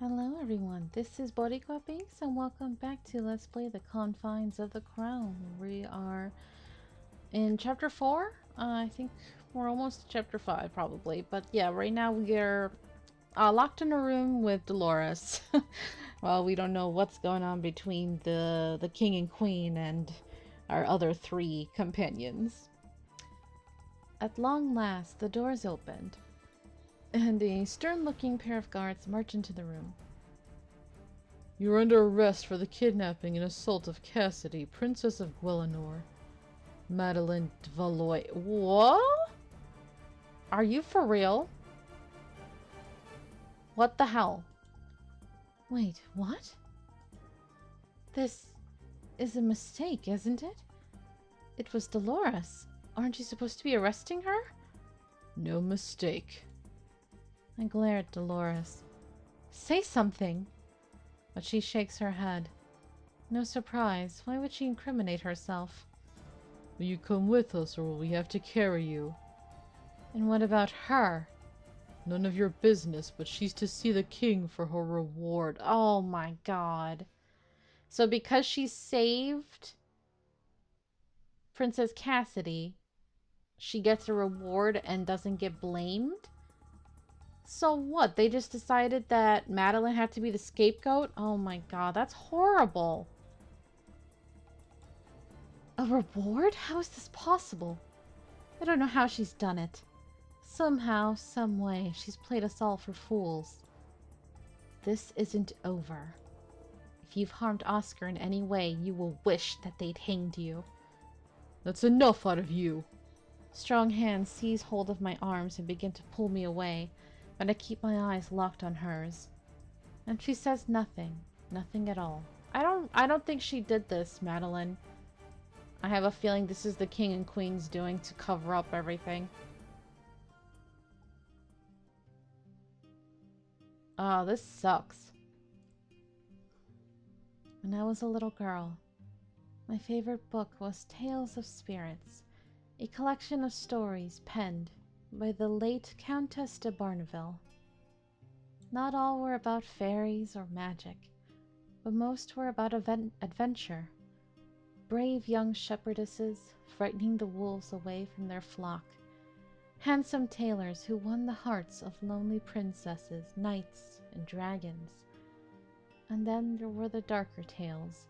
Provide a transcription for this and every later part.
Hello everyone, this is Bodyguard Base and welcome back to Let's Play the Confines of the Crown. We are in chapter 4. I think we're almost to chapter 5 probably, but yeah, right now we are locked in a room with Dolores. Well, we don't know what's going on between the king and queen and our other 3 companions. At long last, the doors opened, and a stern-looking pair of guards march into the room. You are under arrest for the kidnapping and assault of Cassidy, Princess of Guelenor. Madeline de Valois. What? Are you for real? What the hell? Wait, what? This is a mistake, isn't it? It was Dolores. Aren't you supposed to be arresting her? No mistake. I glare at Dolores. Say something. But she shakes her head. No surprise. Why would she incriminate herself? Will you come with us or will we have to carry you? And what about her? None of your business, but she's to see the king for her reward. Oh my god. So because she saved Princess Cassidy, she gets a reward and doesn't get blamed? So what? They just decided that Madeline had to be the scapegoat? Oh my god, that's horrible. A reward? How is this possible? I don't know how she's done it. Somehow, some way, she's played us all for fools. This isn't over. If you've harmed Oscar in any way, you will wish that they'd hanged you. That's enough out of you. Strong hands seize hold of my arms and begin to pull me away, but I keep my eyes locked on hers. And she says nothing. Nothing at all. I don't think she did this, Madeline. I have a feeling this is the king and queen's doing to cover up everything. Oh, this sucks. When I was a little girl, my favorite book was Tales of Spirits, a collection of stories penned by the late Countess de Barneville. Not all were about fairies or magic, but most were about adventure. Brave young shepherdesses frightening the wolves away from their flock. Handsome tailors who won the hearts of lonely princesses, knights, and dragons. And then there were the darker tales,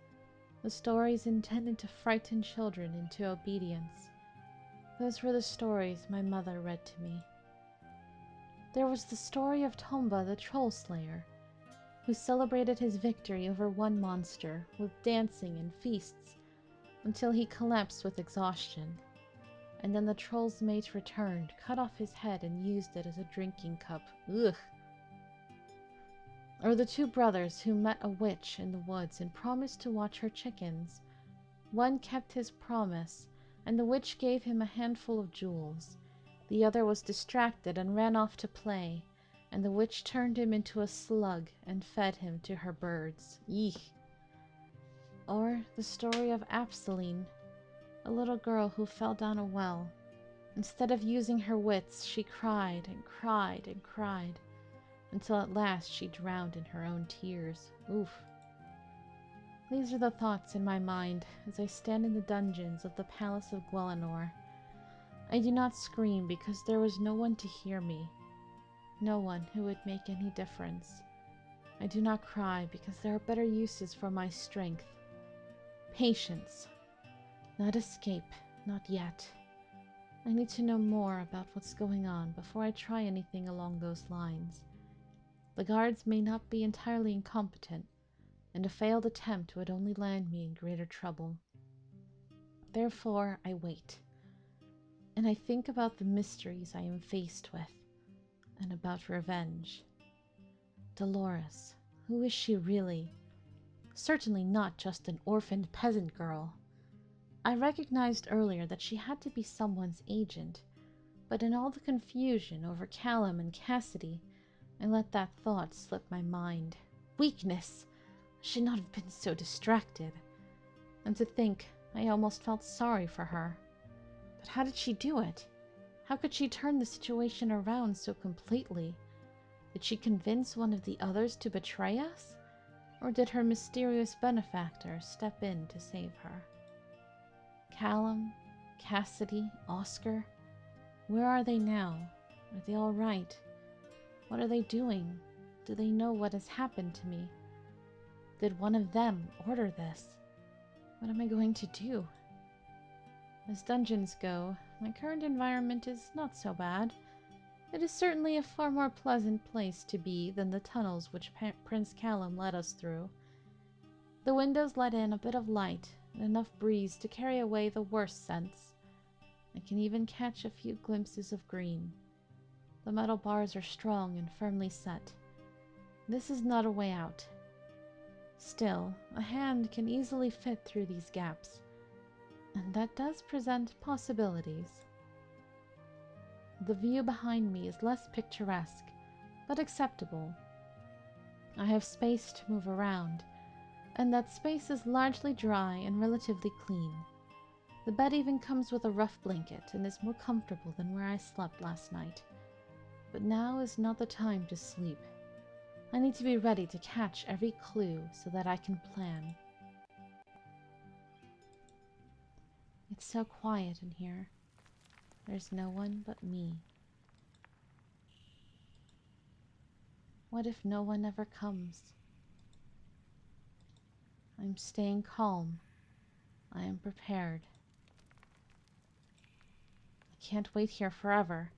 the stories intended to frighten children into obedience. Those were the stories my mother read to me. There was the story of Tomba the Troll Slayer, who celebrated his victory over one monster with dancing and feasts until he collapsed with exhaustion. And then the troll's mate returned, cut off his head, and used it as a drinking cup. Ugh. Or the 2 brothers who met a witch in the woods and promised to watch her chickens. One kept his promise, and the witch gave him a handful of jewels. The other was distracted and ran off to play, and the witch turned him into a slug and fed him to her birds. Eek. Or the story of Apsaline, a little girl who fell down a well. Instead of using her wits, she cried and cried and cried, until at last she drowned in her own tears. Oof. These are the thoughts in my mind as I stand in the dungeons of the Palace of Guelenor. I do not scream because there was no one to hear me, no one who would make any difference. I do not cry because there are better uses for my strength. Patience. Not escape, not yet. I need to know more about what's going on before I try anything along those lines. The guards may not be entirely incompetent, and a failed attempt would only land me in greater trouble. Therefore, I wait, and I think about the mysteries I am faced with, and about revenge. Dolores, who is she really? Certainly not just an orphaned peasant girl. I recognized earlier that she had to be someone's agent, but in all the confusion over Callum and Cassidy, I let that thought slip my mind. Weakness! I should not have been so distracted. And to think, I almost felt sorry for her. But how did she do it? How could she turn the situation around so completely? Did she convince one of the others to betray us? Or did her mysterious benefactor step in to save her? Callum, Cassidy, Oscar, where are they now? Are they all right? What are they doing? Do they know what has happened to me? Did one of them order this? What am I going to do? As dungeons go, my current environment is not so bad. It is certainly a far more pleasant place to be than the tunnels which Prince Callum led us through. The windows let in a bit of light and enough breeze to carry away the worst scents. I can even catch a few glimpses of green. The metal bars are strong and firmly set. This is not a way out. Still, a hand can easily fit through these gaps, and that does present possibilities. The view behind me is less picturesque, but acceptable. I have space to move around, and that space is largely dry and relatively clean. The bed even comes with a rough blanket and is more comfortable than where I slept last night. But now is not the time to sleep. I need to be ready to catch every clue so that I can plan. It's so quiet in here. There's no one but me. What if no one ever comes? I'm staying calm. I am prepared. I can't wait here forever.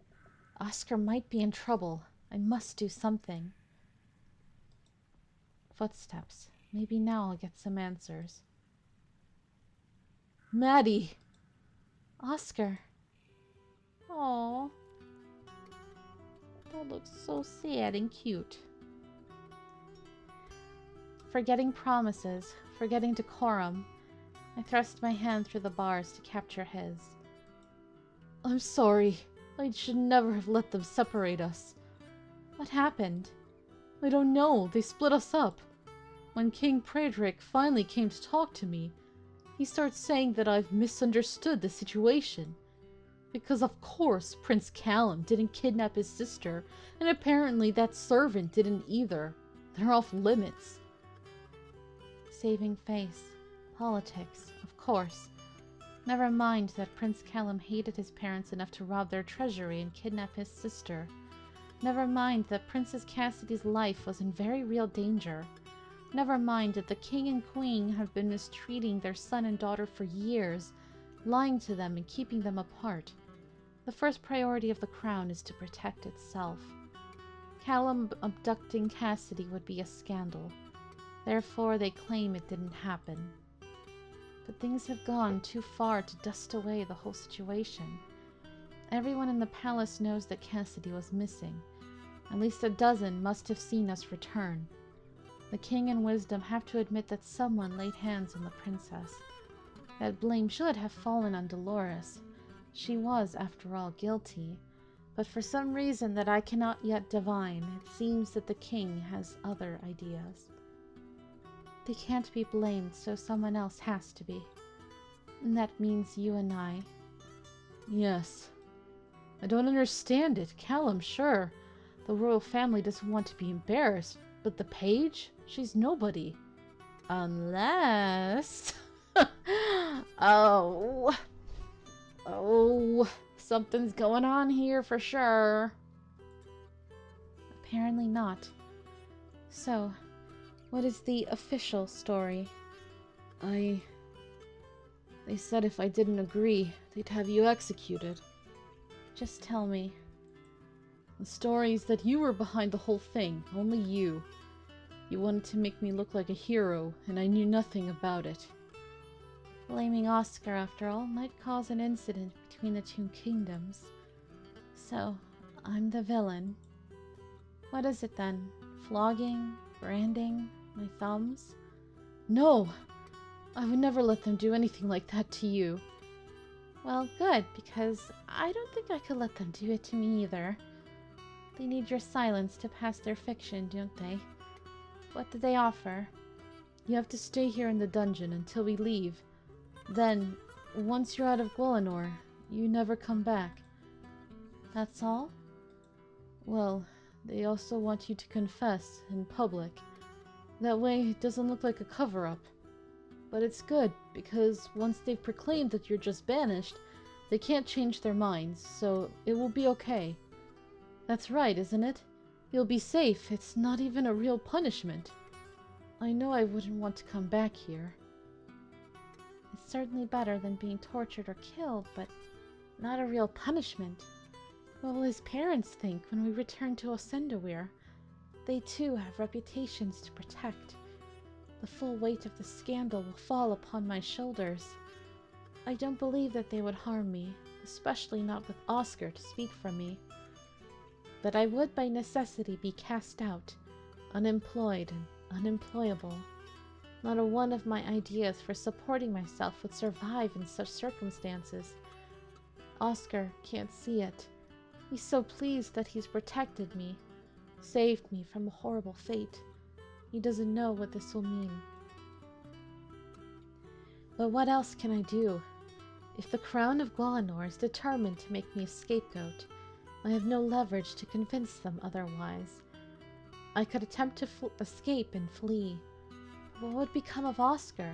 Oscar might be in trouble. I must do something. Footsteps. Maybe now I'll get some answers. Maddie! Oscar! Aww. That looks so sad and cute. Forgetting promises, forgetting decorum, I thrust my hand through the bars to capture his. I'm sorry. I should never have let them separate us. What happened? I don't know. They split us up. When King Frederick finally came to talk to me, he starts saying that I've misunderstood the situation. Because of course Prince Callum didn't kidnap his sister, and apparently that servant didn't either. They're off limits. Saving face. Politics, of course. Never mind that Prince Callum hated his parents enough to rob their treasury and kidnap his sister. Never mind that Princess Cassidy's life was in very real danger. Never mind that the king and queen have been mistreating their son and daughter for years, lying to them and keeping them apart. The first priority of the crown is to protect itself. Callum abducting Cassidy would be a scandal. Therefore, they claim it didn't happen. But things have gone too far to dust away the whole situation. Everyone in the palace knows that Cassidy was missing. At least a dozen must have seen us return. The king and wisdom have to admit that someone laid hands on the princess. That blame should have fallen on Dolores. She was, after all, guilty. But for some reason that I cannot yet divine, it seems that the king has other ideas. They can't be blamed, so someone else has to be. And that means you and I. Yes. I don't understand it. Callum, sure. The royal family doesn't want to be embarrassed. But the page? She's nobody. Unless... Oh, something's going on here for sure. Apparently not. So, what is the official story? They said if I didn't agree, they'd have you executed. Just tell me. The story is that you were behind the whole thing, only you. You wanted to make me look like a hero, and I knew nothing about it. Blaming Oscar, after all, might cause an incident between the two kingdoms. So, I'm the villain. What is it then? Flogging? Branding? My thumbs? No! I would never let them do anything like that to you. Well, good, because I don't think I could let them do it to me either. They need your silence to pass their fiction, don't they? What do they offer? You have to stay here in the dungeon until we leave. Then, once you're out of Gwynor, you never come back. That's all? Well, They also want you to confess in public. That way it doesn't look like a cover-up. But it's good, because once they've proclaimed that you're just banished, they can't change their minds, so it will be okay. That's right, isn't it? You'll be safe. It's not even a real punishment. I know I wouldn't want to come back here. It's certainly better than being tortured or killed, but not a real punishment. What will his parents think when we return to Osendawir? They too have reputations to protect. The full weight of the scandal will fall upon my shoulders. I don't believe that they would harm me, especially not with Oscar to speak for me. But I would by necessity be cast out, unemployed and unemployable. Not a one of my ideas for supporting myself would survive in such circumstances. Oscar can't see it. He's so pleased that he's protected me, saved me from a horrible fate. He doesn't know what this will mean. But what else can I do? If the Crown of Gwalanor is determined to make me a scapegoat, I have no leverage to convince them otherwise. I could attempt to escape and flee. But what would become of Oscar?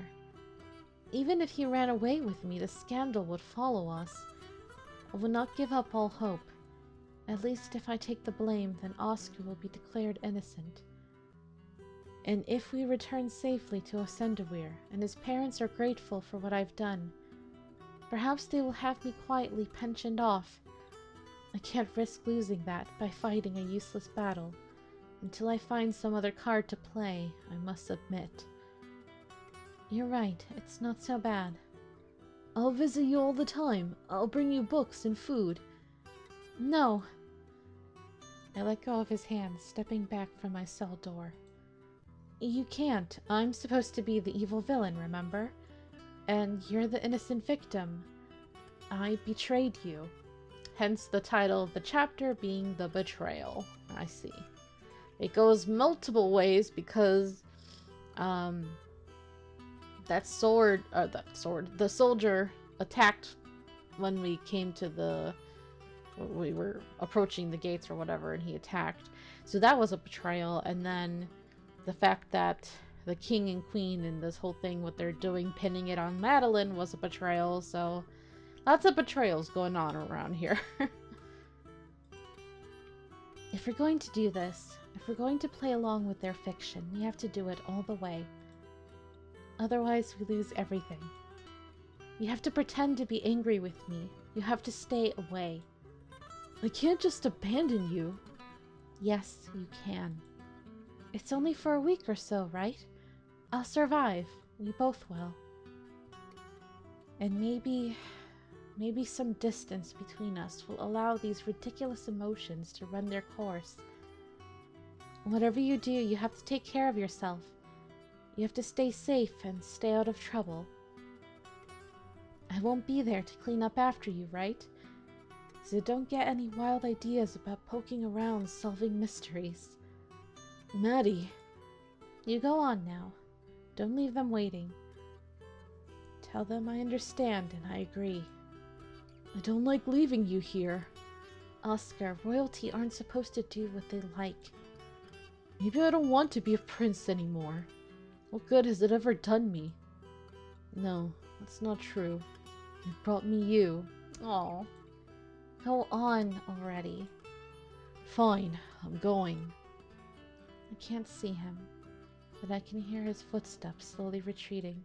Even if he ran away with me, the scandal would follow us. I will not give up all hope. At least if I take the blame, then Oscar will be declared innocent. And if we return safely to Osendawir, and his parents are grateful for what I've done, perhaps they will have me quietly pensioned off. I can't risk losing that by fighting a useless battle. Until I find some other card to play, I must admit. You're right, it's not so bad. I'll visit you all the time. I'll bring you books and food. No. I let go of his hand, stepping back from my cell door. You can't. I'm supposed to be the evil villain, remember? And you're the innocent victim. I betrayed you. Hence the title of the chapter being The Betrayal. I see. It goes multiple ways because, the soldier attacked when we were approaching the gates or whatever, and he attacked. So that was a betrayal, and then the fact that the king and queen and this whole thing, what they're doing, pinning it on Madeline, was a betrayal, so lots of betrayals going on around here. If we're going to do this, if we're going to play along with their fiction, we have to do it all the way. Otherwise, we lose everything. You have to pretend to be angry with me. You have to stay away. I can't just abandon you. Yes, you can. It's only for a week or so, right? I'll survive. We both will. And maybe some distance between us will allow these ridiculous emotions to run their course. Whatever you do, you have to take care of yourself. You have to stay safe and stay out of trouble. I won't be there to clean up after you, right? So don't get any wild ideas about poking around solving mysteries. Maddie. You go on now. Don't leave them waiting. Tell them I understand and I agree. I don't like leaving you here. Oscar, royalty aren't supposed to do what they like. Maybe I don't want to be a prince anymore. What good has it ever done me? No, that's not true. It brought me you. Aw. Go on already. Fine, I'm going. I can't see him, but I can hear his footsteps slowly retreating.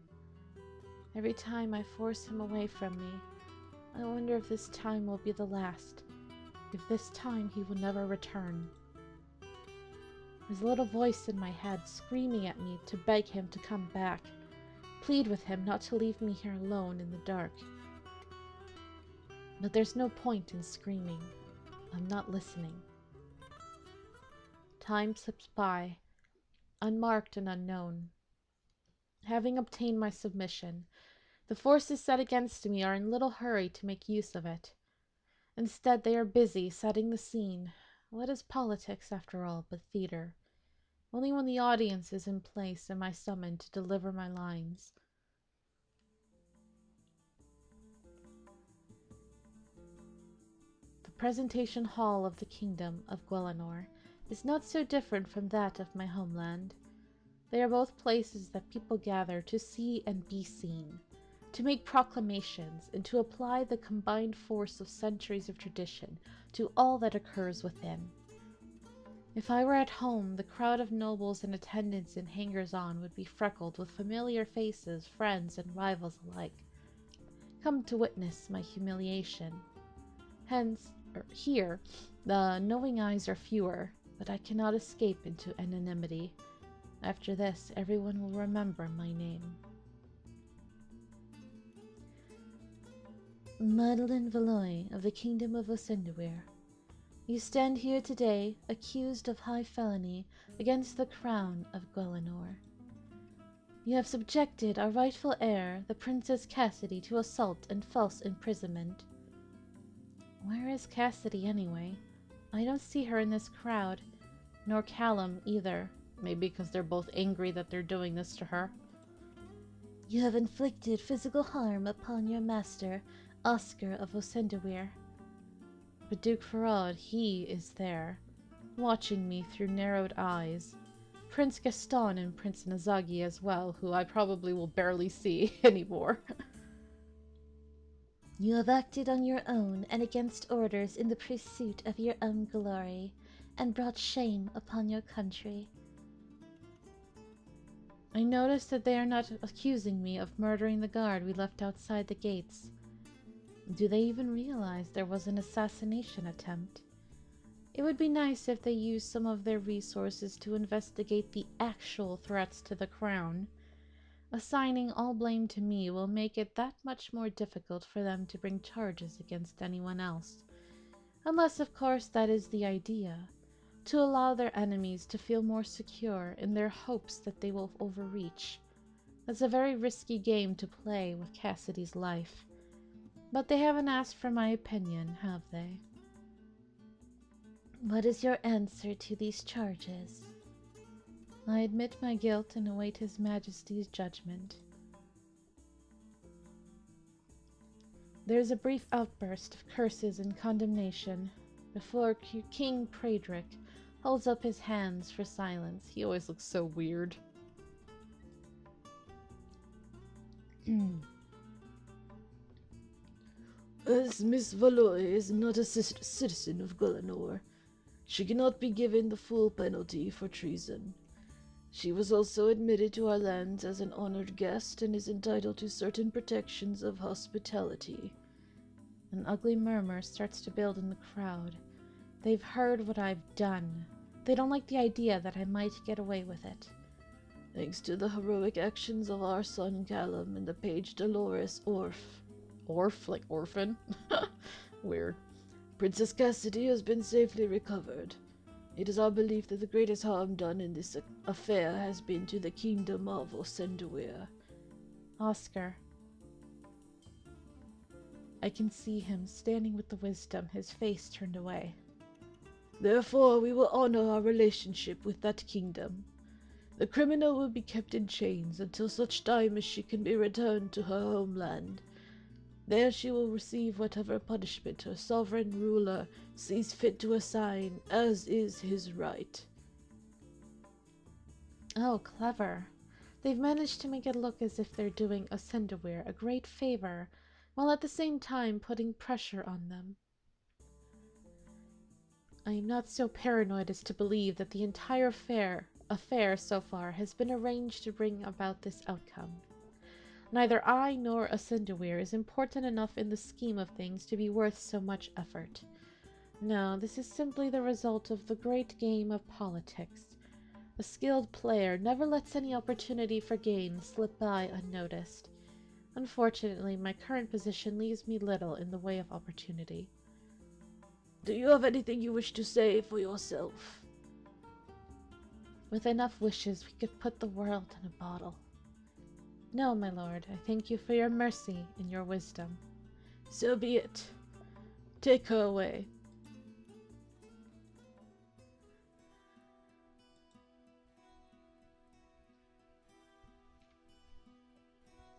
Every time I force him away from me, I wonder if this time will be the last. If this time he will never return. There's a little voice in my head screaming at me to beg him to come back, plead with him not to leave me here alone in the dark. But there's no point in screaming. I'm not listening. Time slips by, unmarked and unknown. Having obtained my submission, the forces set against me are in little hurry to make use of it. Instead, they are busy setting the scene. What is politics, after all, but theater? Only when the audience is in place am I summoned to deliver my lines. The presentation hall of the kingdom of Gwalanor is not so different from that of my homeland. They are both places that people gather to see and be seen, to make proclamations, and to apply the combined force of centuries of tradition to all that occurs within. If I were at home, the crowd of nobles and attendants and hangers-on would be freckled with familiar faces, friends and rivals alike, come to witness my humiliation. Hence, here, the knowing eyes are fewer, but I cannot escape into anonymity. After this, everyone will remember my name. Madeline Valois of the Kingdom of Osenduir. You stand here today, accused of high felony against the crown of Guelenor. You have subjected our rightful heir, the Princess Cassidy, to assault and false imprisonment. Where is Cassidy, anyway? I don't see her in this crowd, nor Callum either. Maybe because they're both angry that they're doing this to her. You have inflicted physical harm upon your master, Oscar of Osenduir. But Duke Farad, he is there, watching me through narrowed eyes. Prince Gaston and Prince Nazagi as well, who I probably will barely see anymore. You have acted on your own and against orders in the pursuit of your own glory, and brought shame upon your country. I notice that they are not accusing me of murdering the guard we left outside the gates. Do they even realize there was an assassination attempt? It would be nice if they used some of their resources to investigate the actual threats to the crown. Assigning all blame to me will make it that much more difficult for them to bring charges against anyone else. Unless, of course, that is the idea, to allow their enemies to feel more secure in their hopes that they will overreach. That's a very risky game to play with Cassidy's life. But they haven't asked for my opinion, have they? What is your answer to these charges? I admit my guilt and await His Majesty's judgment. There is a brief outburst of curses and condemnation before King Praedric holds up his hands for silence. He always looks so weird. As Miss Valois is not a citizen of Guelenor, she cannot be given the full penalty for treason. She was also admitted to our lands as an honored guest and is entitled to certain protections of hospitality. An ugly murmur starts to build in the crowd. They've heard what I've done. They don't like the idea that I might get away with it. Thanks to the heroic actions of our son Callum and the page Dolores Orf. Orf? Like orphan? Weird. Princess Cassidy has been safely recovered. It is our belief that the greatest harm done in this affair has been to the kingdom of Osenduir. Oscar. I can see him standing with the wisdom, his face turned away. Therefore, we will honor our relationship with that kingdom. The criminal will be kept in chains until such time as she can be returned to her homeland. There she will receive whatever punishment her sovereign ruler sees fit to assign, as is his right. Oh, clever. They've managed to make it look as if they're doing Osenduir a great favor, while at the same time putting pressure on them. I am not so paranoid as to believe that the entire affair so far has been arranged to bring about this outcome. Neither I nor Osenduir is important enough in the scheme of things to be worth so much effort. No, this is simply the result of the great game of politics. A skilled player never lets any opportunity for gain slip by unnoticed. Unfortunately, my current position leaves me little in the way of opportunity. Do you have anything you wish to say for yourself? With enough wishes, we could put the world in a bottle. No, my lord, I thank you for your mercy and your wisdom. So be it. Take her away.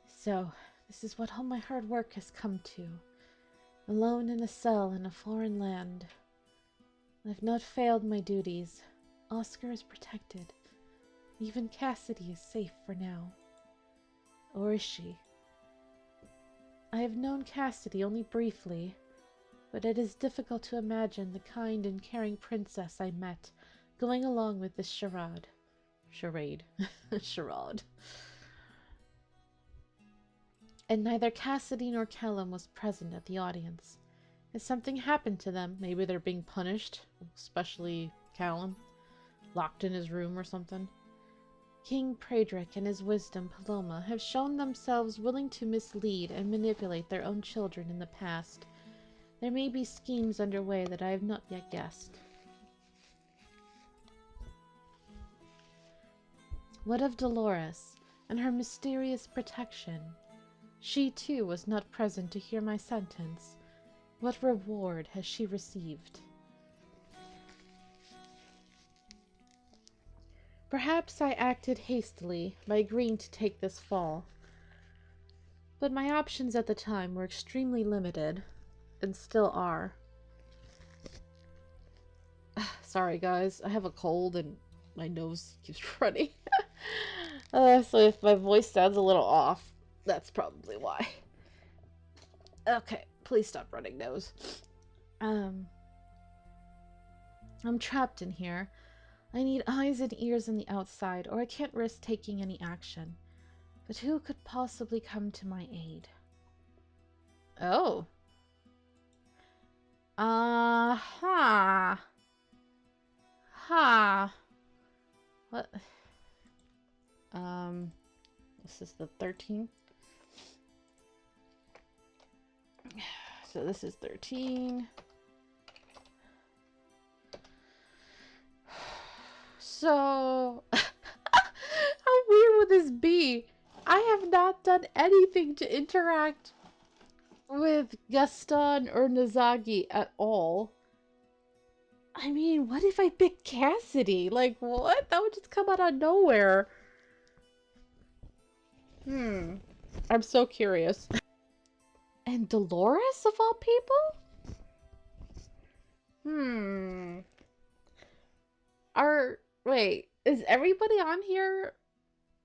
So, this is what all my hard work has come to. Alone in a cell in a foreign land. I've not failed my duties. Oscar is protected. Even Cassidy is safe for now. Or is she? I have known Cassidy only briefly, but it is difficult to imagine the kind and caring princess I met going along with this charade. Charade. Charade. And neither Cassidy nor Callum was present at the audience. Has something happened to them? Maybe they're being punished, especially Callum, locked in his room or something. King Praedric and his wisdom, Paloma, have shown themselves willing to mislead and manipulate their own children in the past. There may be schemes underway that I have not yet guessed. What of Dolores and her mysterious protection? She too was not present to hear my sentence. What reward has she received? Perhaps I acted hastily by agreeing to take this fall, but my options at the time were extremely limited, and still are. Sorry guys, I have a cold and my nose keeps running. So if my voice sounds a little off, that's probably why. Okay, please stop running, nose. I'm trapped in here. I need eyes and ears on the outside, or I can't risk taking any action. But who could possibly come to my aid? Oh. Ha. What? This is the 13th. So this is 13. So, how weird would this be? I have not done anything to interact with Gaston or Nozagi at all. I mean, what if I picked Cassidy? Like, what? That would just come out of nowhere. I'm so curious. And Dolores, of all people? Wait, is everybody on here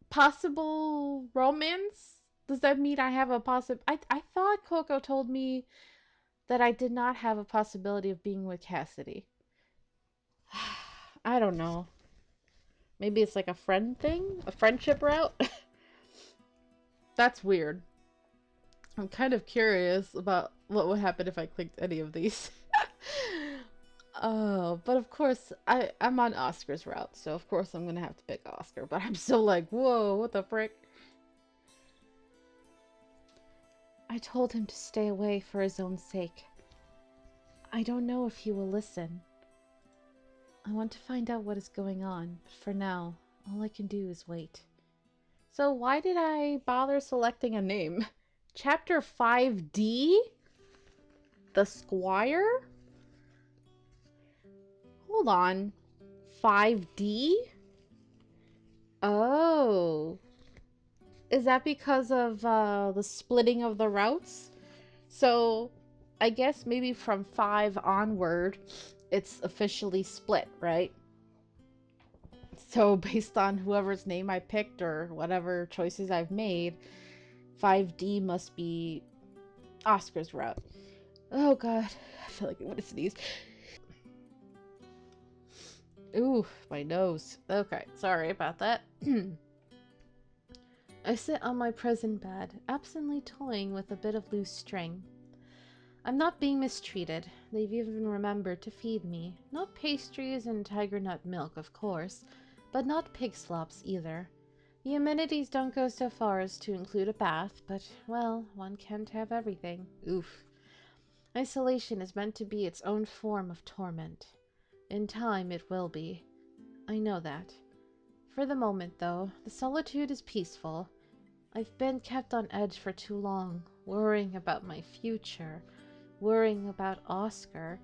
possible romance? Does that mean I have a I thought Coco told me that I did not have a possibility of being with Cassidy. I don't know. Maybe it's like a friend thing? A friendship route? That's weird. I'm kind of curious about what would happen if I clicked any of these. Oh, but of course, I'm on Oscar's route, so of course I'm gonna have to pick Oscar, but I'm still like, whoa, what the frick? I told him to stay away for his own sake. I don't know if he will listen. I want to find out what is going on, but for now, all I can do is wait. So why did I bother selecting a name? Chapter 5D? The Squire? Hold on. 5D? Oh. Is that because of the splitting of the routes? So, I guess maybe from 5 onward, it's officially split, right? So, based on whoever's name I picked or whatever choices I've made, 5D must be Oscar's route. Oh god, I feel like I want to sneeze. Ooh, my nose. Okay, sorry about that. I sit on my prison bed, absently toying with a bit of loose string. I'm not being mistreated. They've even remembered to feed me. Not pastries and tiger nut milk, of course, but not pig slops either. The amenities don't go so far as to include a bath, but, well, one can't have everything. Oof. Isolation is meant to be its own form of torment. In time it will be. I know that. For the moment, though, the solitude is peaceful. I've been kept on edge for too long, worrying about my future, worrying about Oscar,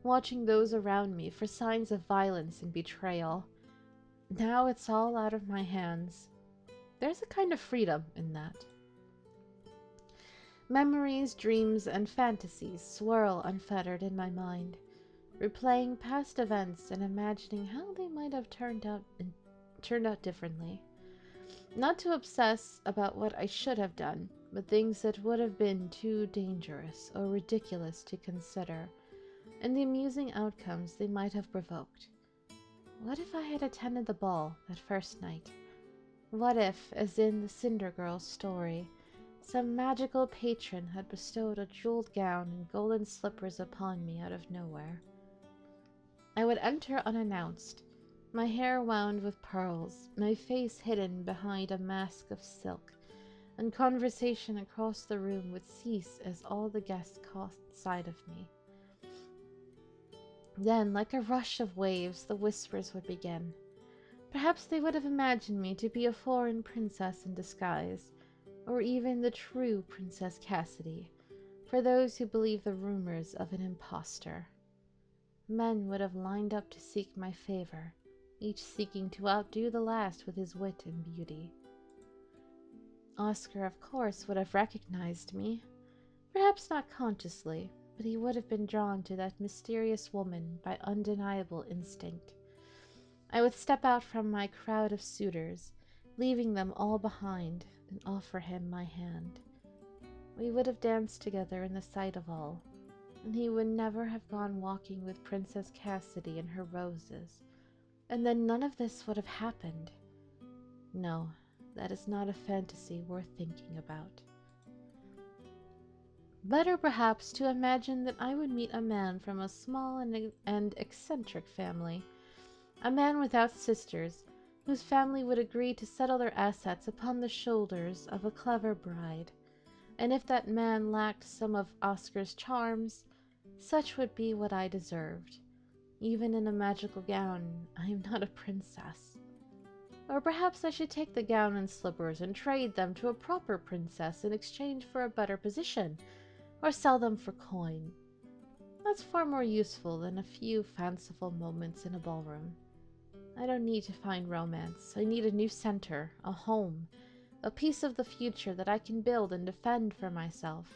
watching those around me for signs of violence and betrayal. Now it's all out of my hands. There's a kind of freedom in that. Memories, dreams, and fantasies swirl unfettered in my mind. replaying past events and imagining how they might have turned out differently. Not to obsess about what I should have done, but things that would have been too dangerous or ridiculous to consider, and the amusing outcomes they might have provoked. What if I had attended the ball that first night? What if, as in the Cinder Girl's story, some magical patron had bestowed a jeweled gown and golden slippers upon me out of nowhere? I would enter unannounced, my hair wound with pearls, my face hidden behind a mask of silk, and conversation across the room would cease as all the guests caught sight of me. Then, like a rush of waves, the whispers would begin. Perhaps they would have imagined me to be a foreign princess in disguise, or even the true Princess Cassidy, for those who believe the rumors of an impostor. Men would have lined up to seek my favor, each seeking to outdo the last with his wit and beauty. Oscar, of course, would have recognized me, perhaps not consciously, but he would have been drawn to that mysterious woman by undeniable instinct. I would step out from my crowd of suitors, leaving them all behind, and offer him my hand. We would have danced together in the sight of all, and he would never have gone walking with Princess Cassidy and her roses, and then none of this would have happened. No, that is not a fantasy worth thinking about. Better perhaps to imagine that I would meet a man from a small and eccentric family, a man without sisters, whose family would agree to settle their assets upon the shoulders of a clever bride, and if that man lacked some of Oscar's charms, such would be what I deserved. Even in a magical gown, I am not a princess. Or perhaps I should take the gown and slippers and trade them to a proper princess in exchange for a better position, or sell them for coin. That's far more useful than a few fanciful moments in a ballroom. I don't need to find romance. I need a new center, a home, a piece of the future that I can build and defend for myself.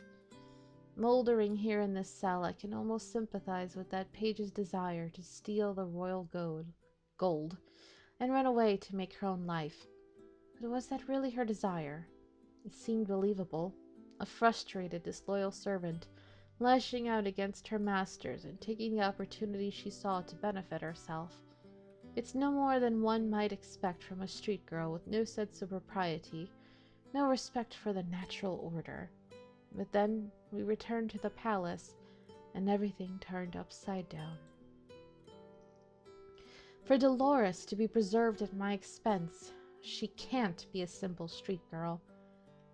Moldering here in this cell, I can almost sympathize with that page's desire to steal the royal gold, and run away to make her own life. But was that really her desire? It seemed believable. A frustrated, disloyal servant, lashing out against her masters and taking the opportunity she saw to benefit herself. It's no more than one might expect from a street girl with no sense of propriety, no respect for the natural order. But then we returned to the palace, and everything turned upside down. For Dolores to be preserved at my expense, she can't be a simple street girl.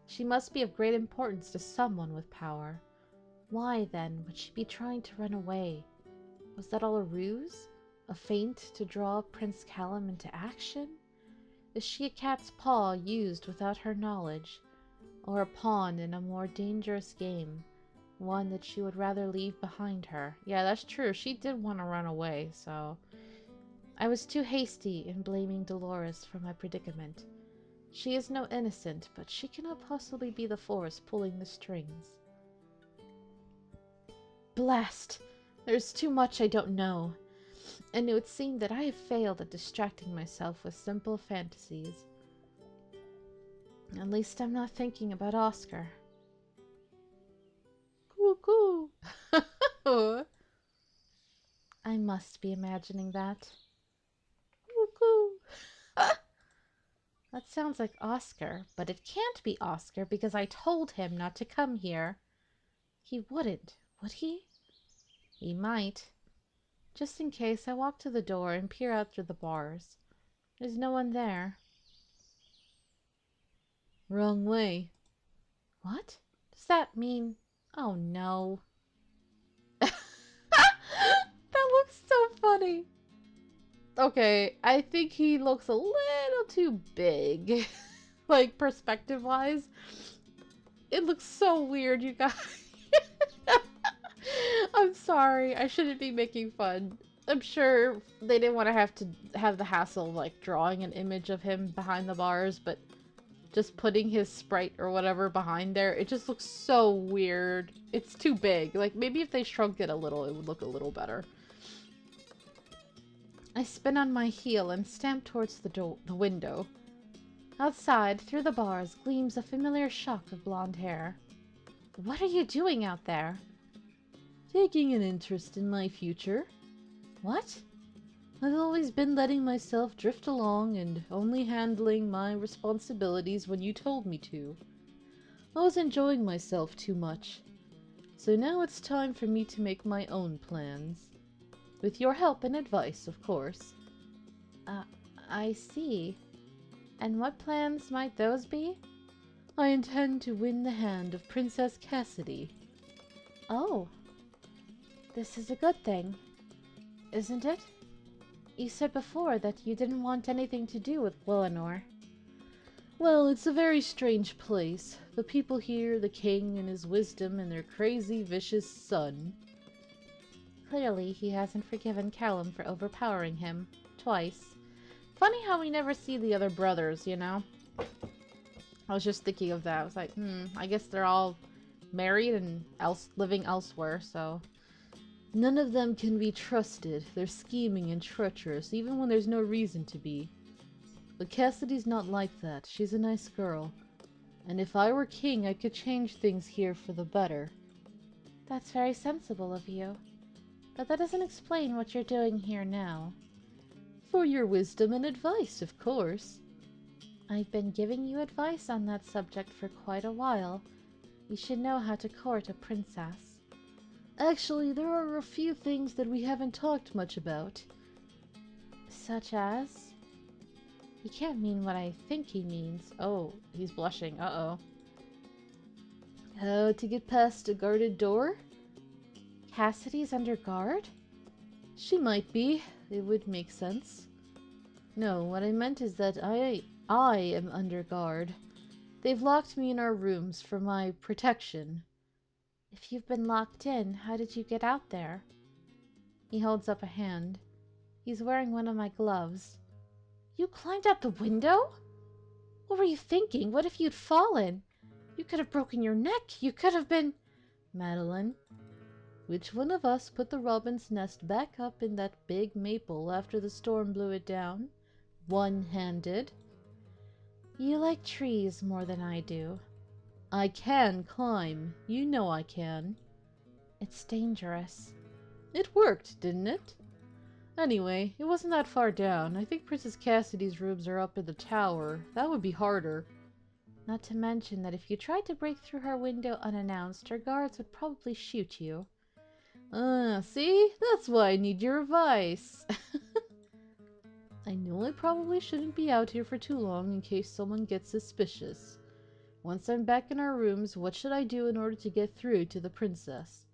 She must be of great importance to someone with power. Why, then, would she be trying to run away? Was that all a ruse? A feint to draw Prince Callum into action? Is she a cat's paw used without her knowledge, or a pawn in a more dangerous game, one that she would rather leave behind her? Yeah, that's true. She did want to run away, so... I was too hasty in blaming Dolores for my predicament. She is no innocent, but she cannot possibly be the force pulling the strings. Blast! There's too much I don't know, and it would seem that I have failed at distracting myself with simple fantasies. At least I'm not thinking about Oscar. Cuckoo! I must be imagining that. Cuckoo! That sounds like Oscar, but it can't be Oscar because I told him not to come here. He wouldn't, would he? He might. Just in case, I walk to the door and peer out through the bars. There's no one there. Wrong way. What? Does that mean... Oh no. That looks so funny. Okay, I think he looks a little too big. Like, perspective-wise. It looks so weird, you guys. I'm sorry, I shouldn't be making fun. I'm sure they didn't want to have the hassle of, like, drawing an image of him behind the bars, but just putting his sprite or whatever behind there, it just looks so weird. It's too big. Like, maybe if they shrunk it a little, it would look a little better. I spin on my heel and stamp towards the window. Outside, through the bars, gleams a familiar shock of blonde hair. What are you doing out there? Taking an interest in my future. What? I've always been letting myself drift along and only handling my responsibilities when you told me to. I was enjoying myself too much. So now it's time for me to make my own plans. With your help and advice, of course. I see. And what plans might those be? I intend to win the hand of Princess Cassidy. Oh. This is a good thing, isn't it? You said before that you didn't want anything to do with Willinor. Well, it's a very strange place. The people here, the king and his wisdom, and their crazy, vicious son. Clearly, he hasn't forgiven Callum for overpowering him. Twice. Funny how we never see the other brothers, you know? I was just thinking of that. I was like, I guess they're all married and living elsewhere, so... None of them can be trusted. They're scheming and treacherous, even when there's no reason to be. But Cassidy's not like that. She's a nice girl. And if I were king, I could change things here for the better. That's very sensible of you. But that doesn't explain what you're doing here now. For your wisdom and advice, of course. I've been giving you advice on that subject for quite a while. You should know how to court a princess. Actually, there are a few things that we haven't talked much about. Such as? He can't mean what I think he means. Oh, he's blushing. Uh-oh. How to get past a guarded door? Cassidy's under guard? She might be. It would make sense. No, what I meant is that I am under guard. They've locked me in our rooms for my protection. If you've been locked in, how did you get out there? He holds up a hand. He's wearing one of my gloves. You climbed out the window? What were you thinking? What if you'd fallen? You could have broken your neck. You could have been... Madeline, which one of us put the robin's nest back up in that big maple after the storm blew it down? One-handed? You like trees more than I do. I can climb. You know I can. It's dangerous. It worked, didn't it? Anyway, it wasn't that far down. I think Princess Cassidy's rooms are up in the tower. That would be harder. Not to mention that if you tried to break through her window unannounced, her guards would probably shoot you. See? That's why I need your advice. I know I probably shouldn't be out here for too long in case someone gets suspicious. Once I'm back in our rooms, what should I do in order to get through to the princess?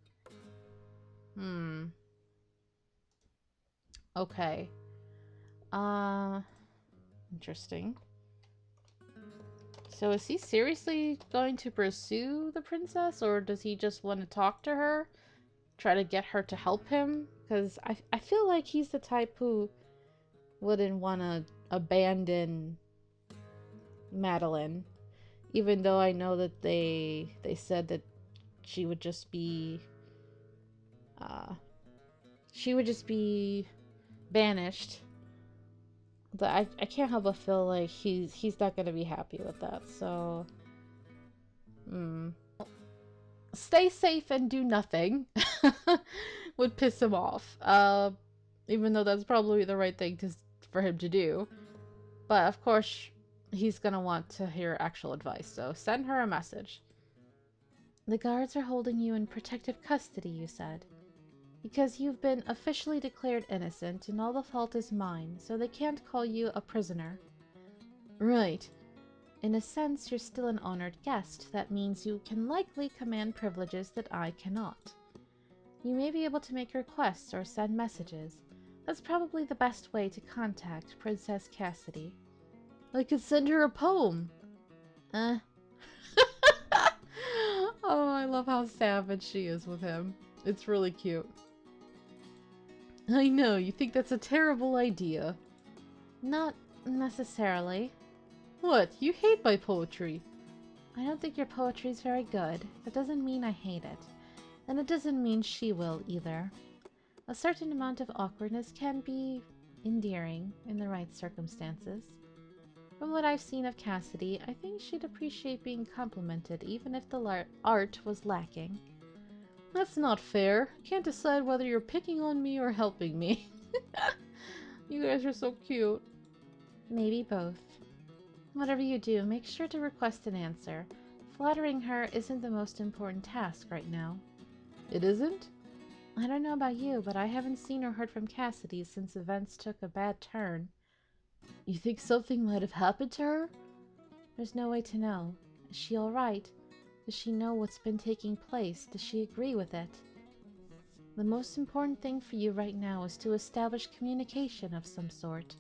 Okay. Interesting. So is he seriously going to pursue the princess, or does he just want to talk to her? Try to get her to help him? Because I feel like he's the type who wouldn't want to abandon Madeline. Even though I know that they said that she would just be banished. But I can't help but feel like he's not gonna be happy with that, so stay safe and do nothing would piss him off. Even though that's probably the right thing for him to do. But of course he's gonna want to hear actual advice, so send her a message. The guards are holding you in protective custody, you said. Because you've been officially declared innocent and all the fault is mine, so they can't call you a prisoner. Right. In a sense, you're still an honored guest. That means you can likely command privileges that I cannot. You may be able to make requests or send messages. That's probably the best way to contact Princess Cassidy. I could send her a poem. Oh, I love how savage she is with him. It's really cute. I know, you think that's a terrible idea. Not necessarily. What? You hate my poetry. I don't think your poetry's very good. That doesn't mean I hate it. And it doesn't mean she will either. A certain amount of awkwardness can be endearing in the right circumstances. From what I've seen of Cassidy, I think she'd appreciate being complimented even if the art was lacking. That's not fair. Can't decide whether you're picking on me or helping me. You guys are so cute. Maybe both. Whatever you do, make sure to request an answer. Flattering her isn't the most important task right now. It isn't? I don't know about you, but I haven't seen or heard from Cassidy since events took a bad turn. You think something might have happened to her? There's no way to know. Is she alright? Does she know what's been taking place? Does she agree with it? The most important thing for you right now is to establish communication of some sort.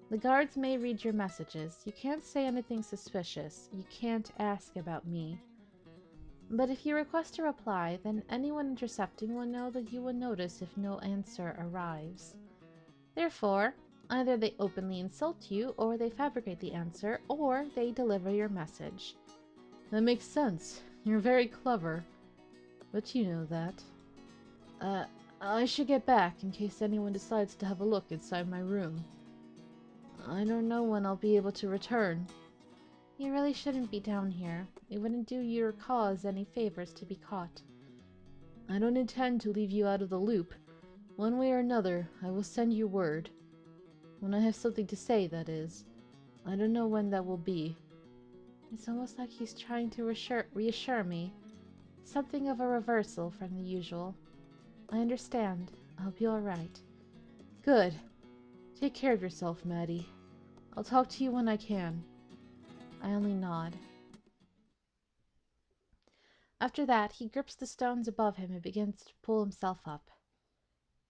The guards may read your messages. You can't say anything suspicious. You can't ask about me. But if you request a reply, then anyone intercepting will know that you will notice if no answer arrives. Therefore, either they openly insult you, or they fabricate the answer, or they deliver your message. That makes sense. You're very clever. But you know that. I should get back in case anyone decides to have a look inside my room. I don't know when I'll be able to return. You really shouldn't be down here. It wouldn't do your cause any favors to be caught. I don't intend to leave you out of the loop. One way or another, I will send you word. When I have something to say, that is. I don't know when that will be. It's almost like he's trying to reassure me. Something of a reversal from the usual. I understand. I'll be alright. Good. Take care of yourself, Maddie. I'll talk to you when I can. I only nod. After that, he grips the stones above him and begins to pull himself up.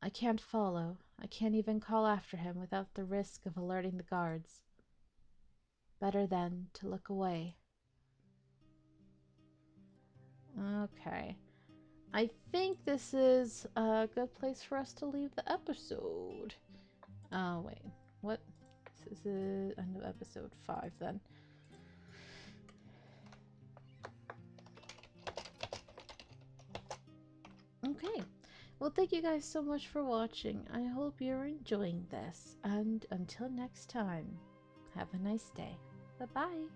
I can't follow. I can't even call after him without the risk of alerting the guards. Better then to look away. Okay. I think this is a good place for us to leave the episode. Oh, wait. What? This is end of episode 5 then. Okay. Well, thank you guys so much for watching. I hope you're enjoying this. And until next time, have a nice day. Bye-bye.